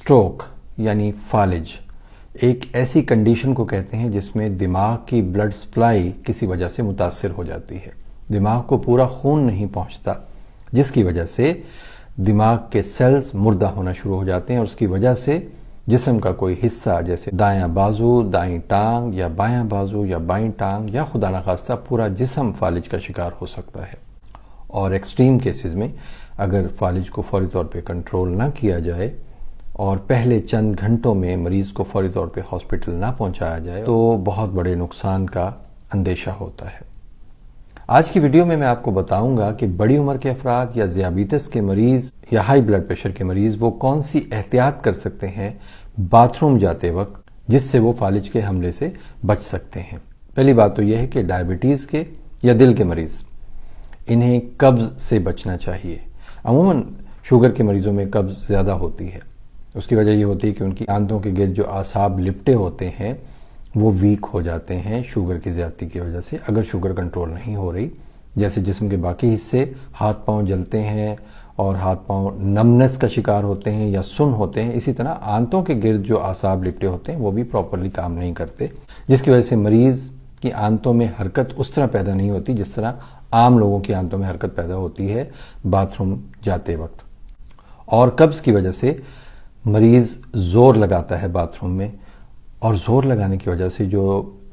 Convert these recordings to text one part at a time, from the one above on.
Stroke यानी फालिज एक ऐसी कंडीशन को कहते हैं जिसमें दिमाग की ब्लड सप्लाई किसी वजह से मुतासर हो जाती है। दिमाग को पूरा खून नहीं पहुंचता, जिसकी वजह से दिमाग के सेल्स मुर्दा होना शुरू हो जाते हैं और उसकी वजह से जिस्म का कोई हिस्सा जैसे दायां बाजू, दाईं टांग या बायां बाजू या बाईं टांग या खुदा न खास्ता पूरा जिस्म फालिज का शिकार हो सकता है। और एक्सट्रीम केसेस में अगर फालिज को फौरी तौर पे कंट्रोल ना किया जाए और पहले चंद घंटों में मरीज को फौरी तौर पे हॉस्पिटल ना पहुंचाया जाए तो बहुत बड़े नुकसान का अंदेशा होता है। आज की वीडियो में मैं आपको बताऊंगा कि बड़ी उम्र के अफराद या ज़ियाबीतस के मरीज या हाई ब्लड प्रेशर के मरीज वो कौन सी एहतियात कर सकते हैं बाथरूम जाते वक्त जिससे वो फालिज के हमले से बच सकते हैं। पहली बात तो यह है कि डायबिटीज़ के या दिल के मरीज इन्हें कब्ज से बचना चाहिए। अमूमन शुगर के मरीजों में कब्ज ज़्यादा होती है। उसकी वजह ये होती है कि उनकी आंतों के गिर्द जो आसाब लिपटे होते हैं वो वीक हो जाते हैं शुगर की ज़्यादती की वजह से। अगर शुगर कंट्रोल नहीं हो रही, जैसे जिस्म के बाकी हिस्से हाथ पांव जलते हैं और हाथ पांव नमनेस का शिकार होते हैं या सुन्न होते हैं, इसी तरह आंतों के गिर्द जो आसाब लिपटे होते हैं वो भी प्रॉपरली काम नहीं करते, जिसकी वजह से मरीज की आंतों में हरकत उस तरह पैदा नहीं होती जिस तरह आम लोगों की आंतों में हरकत पैदा होती है बाथरूम जाते वक्त। और कब्ज की वजह से मरीज जोर लगाता है बाथरूम में और जोर लगाने की वजह से जो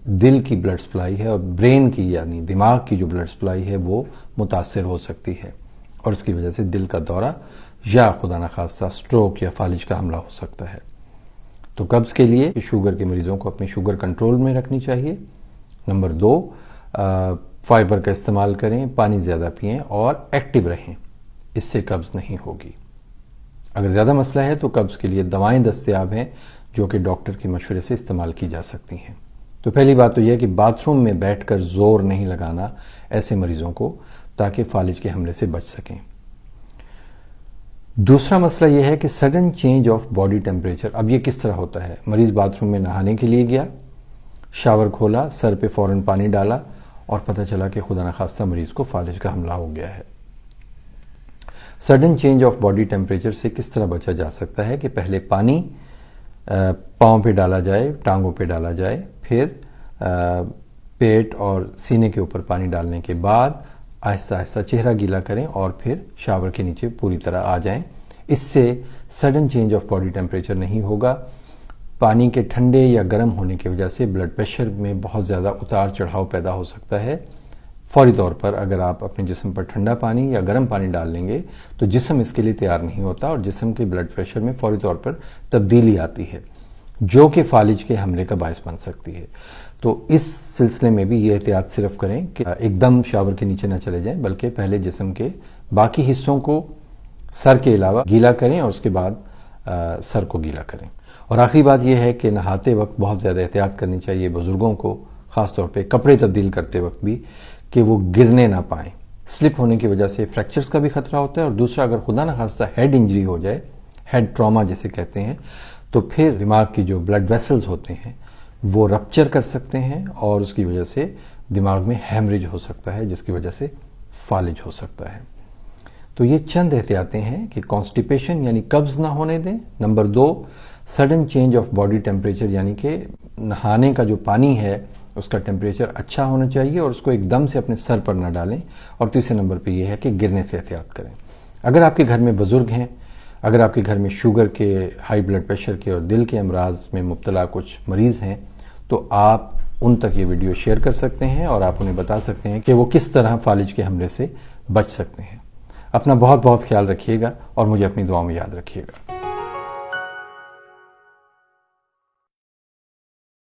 दिल की ब्लड सप्लाई है और ब्रेन की यानी दिमाग की जो ब्लड सप्लाई है वो मुतासर हो सकती है और इसकी वजह से दिल का दौरा या खुदा न खास्ता स्ट्रोक या फालिज का हमला हो सकता है। तो कब्ज के लिए शुगर के मरीजों को अपनी शुगर कंट्रोल में रखनी चाहिए। नंबर 2, फाइबर का इस्तेमाल करें, पानी ज़्यादा पिएं और एक्टिव रहें, इससे कब्ज नहीं होगी। अगर ज़्यादा मसला है तो कब्ज के लिए दवाएं दस्तयाब हैं जो कि डॉक्टर के मशवरे से इस्तेमाल की जा सकती हैं। तो पहली बात तो यह है कि बाथरूम में बैठकर जोर नहीं लगाना ऐसे मरीजों को, ताकि फालिज के हमले से बच सकें। दूसरा मसला यह है कि sudden change of body temperature. अब ये किस तरह होता है? मरीज बाथरूम में नहाने के लिए गया, शावर खोला, सर पे फौरन पानी डाला और पता चला कि खुदा न खास्ता मरीज को फालिज का हमला हो गया है। Sudden change of body temperature से किस तरह बचा जा सकता है कि पहले पानी पाँव पे डाला जाए, टांगों पे डाला जाए, फिर पेट और सीने के ऊपर पानी डालने के बाद आहिस्ता आहिस्ता चेहरा गीला करें और फिर शावर के नीचे पूरी तरह आ जाएं। इससे sudden change of body temperature नहीं होगा। पानी के ठंडे या गर्म होने की वजह से ब्लड प्रेशर में बहुत ज़्यादा उतार चढ़ाव पैदा हो सकता है। फौरी तौर पर अगर आप अपने जिस्म पर ठंडा पानी या गर्म पानी डाल लेंगे तो जिस्म इसके लिए तैयार नहीं होता और जिस्म के ब्लड प्रेशर में फौरी तौर पर तब्दीली आती है जो कि फालिज के हमले का बायस बन सकती है। तो इस सिलसिले में भी ये एहतियात सिर्फ करें कि एकदम शावर के नीचे ना चले जाएं, बल्कि पहले जिस्म के बाकी हिस्सों को सर के अलावा गीला करें और उसके बाद सर को गीला करें। और आखिरी बात यह है कि नहाते वक्त बहुत ज़्यादा एहतियात करनी चाहिए बुजुर्गों को, ख़ासतौर पर कपड़े तब्दील करते वक्त भी, कि वो गिरने ना पाएं। स्लिप होने की वजह से फ्रैक्चर्स का भी खतरा होता है और दूसरा अगर खुदा न खास्ता हेड इंजरी हो जाए, हेड ट्रॉमा जिसे कहते हैं, तो फिर दिमाग की जो ब्लड वेसल्स होते हैं वो रप्चर कर सकते हैं और उसकी वजह से दिमाग में हैमरेज हो सकता है, जिसकी वजह से फालिज हो सकता है। तो ये चंद एहतियातें हैं कि कॉन्स्टिपेशन यानी कब्ज ना होने दें। Number 2, sudden change of body temperature यानी कि नहाने का जो पानी है उसका टेम्परेचर अच्छा होना चाहिए और उसको एकदम से अपने सर पर ना डालें। और तीसरे नंबर पे ये है कि गिरने से एहतियात करें। अगर आपके घर में बुजुर्ग हैं, अगर आपके घर में शुगर के, हाई ब्लड प्रेशर के और दिल के अमराज में मुब्तला कुछ मरीज़ हैं, तो आप उन तक ये वीडियो शेयर कर सकते हैं और आप उन्हें बता सकते हैं कि वो किस तरह फालिज के हमले से बच सकते हैं। अपना बहुत बहुत ख्याल रखिएगा और मुझे अपनी दुआओं में याद रखिएगा।